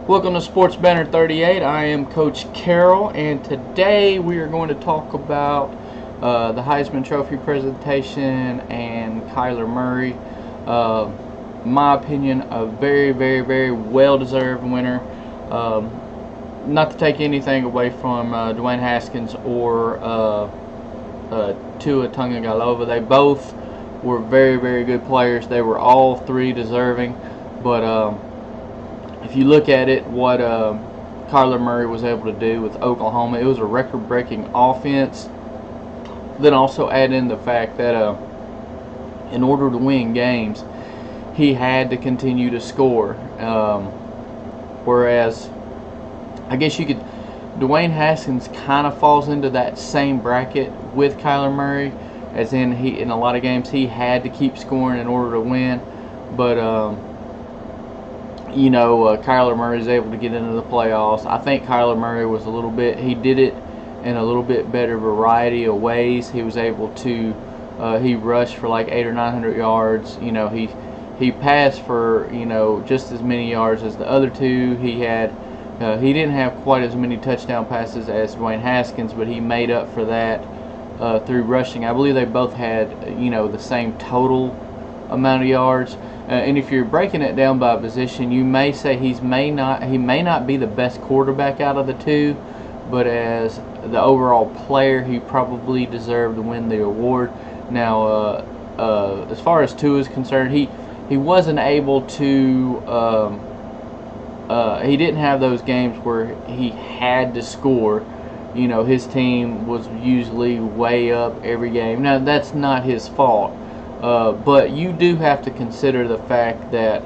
Welcome to Sports Banner 38. I am Coach Carroll, and today we are going to talk about the Heisman Trophy presentation and Kyler Murray. In my opinion, a very well-deserved winner. Not to take anything away from Dwayne Haskins or Tua Tagovailoa. They both were very good players. They were all three deserving, but if you look at it, what Kyler Murray was able to do with Oklahoma, it was a record-breaking offense. Then also add in the fact that in order to win games, he had to continue to score. Whereas, I guess you could, Dwayne Haskins kind of falls into that same bracket with Kyler Murray, as in in a lot of games he had to keep scoring in order to win. But Kyler Murray is able to get into the playoffs. I think Kyler Murray was he did it in a little bit better variety of ways. He was able to, he rushed for like 800 or 900 yards. He passed for, just as many yards as the other two. He didn't have quite as many touchdown passes as Dwayne Haskins, but he made up for that through rushing. I believe they both had, the same total amount of yards. And if you're breaking it down by position, you may say he may not be the best quarterback out of the two, but as the overall player, he probably deserved to win the award. Now, as far as Tua is concerned, he wasn't able to. He didn't have those games where he had to score. His team was usually way up every game. Now, that's not his fault. But you do have to consider the fact that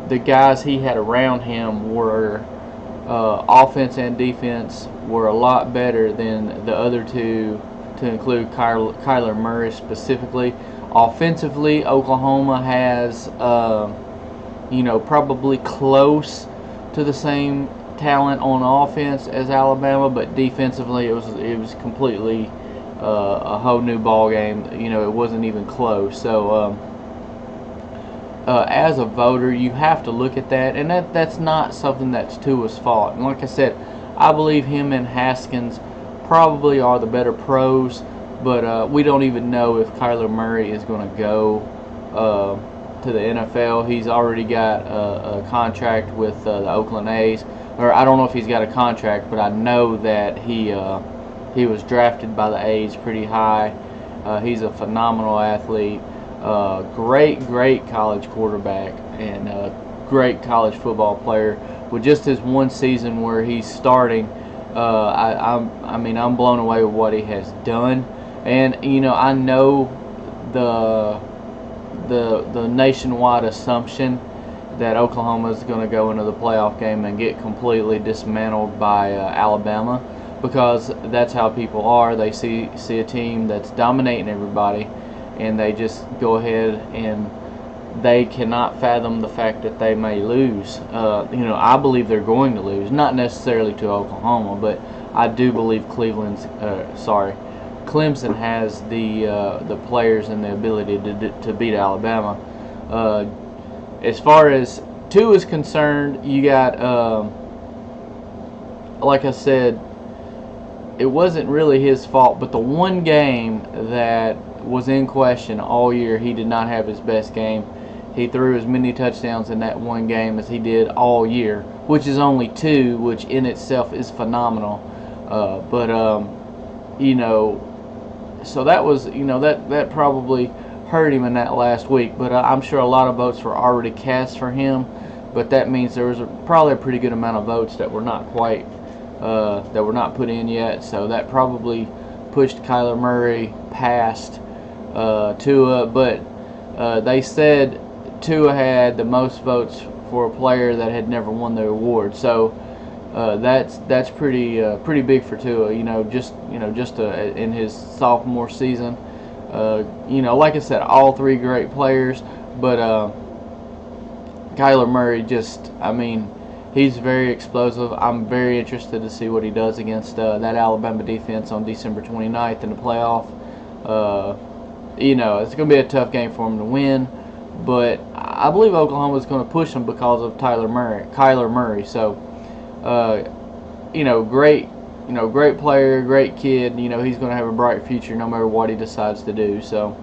the guys he had around him were offense and defense were a lot better than the other two, to include Kyler Murray specifically. Offensively, Oklahoma has probably close to the same talent on offense as Alabama, but defensively it was completely a whole new ball game. It wasn't even close. So as a voter, you have to look at that, and that's not something that's Tua's fault. And like I said, I believe him and Haskins probably are the better pros, but we don't even know if Kyler Murray is going to go to the NFL. He's already got a contract with the Oakland A's, or I don't know if he's got a contract, but I know that he was drafted by the A's pretty high. He's a phenomenal athlete, great college quarterback, and great college football player. With just his one season where he's starting, I'm blown away with what he has done. And I know the nationwide assumption that Oklahoma is going to go into the playoff game and get completely dismantled by Alabama, because that's how people are. They see a team that's dominating everybody, and they just go ahead and they cannot fathom the fact that they may lose. I believe they're going to lose, not necessarily to Oklahoma, but I do believe Clemson has the players and the ability to beat Alabama. As far as Tua is concerned, you got, like I said, it wasn't really his fault, but the one game that was in question all year, he did not have his best game. He threw as many touchdowns in that one game as he did all year, which is only 2, which in itself is phenomenal. So that was, that probably hurt him in that last week. But I'm sure a lot of votes were already cast for him. But that means there was probably a pretty good amount of votes that were not quite that were not put in yet. So that probably pushed Kyler Murray past Tua. But they said Tua had the most votes for a player that had never won the award. So that's pretty big for Tua. Just in his sophomore season. Like I said, all three great players, but Kyler Murray he's very explosive. I'm very interested to see what he does against that Alabama defense on December 29th in the playoff. It's going to be a tough game for him to win, but I believe Oklahoma is going to push him because of Kyler Murray. So Great, great player, great kid. He's going to have a bright future no matter what he decides to do. So,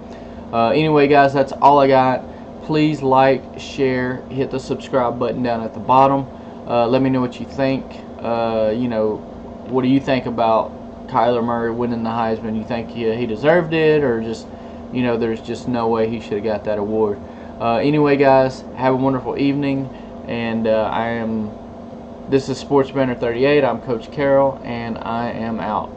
anyway, guys, that's all I got. Please like, share, hit the subscribe button down at the bottom. Let me know what you think. What do you think about Kyler Murray winning the Heisman? You think he deserved it, or just, there's just no way he should have got that award? Anyway, guys, have a wonderful evening, and this is Sports Banner 38. I'm Coach Carroll, and I am out.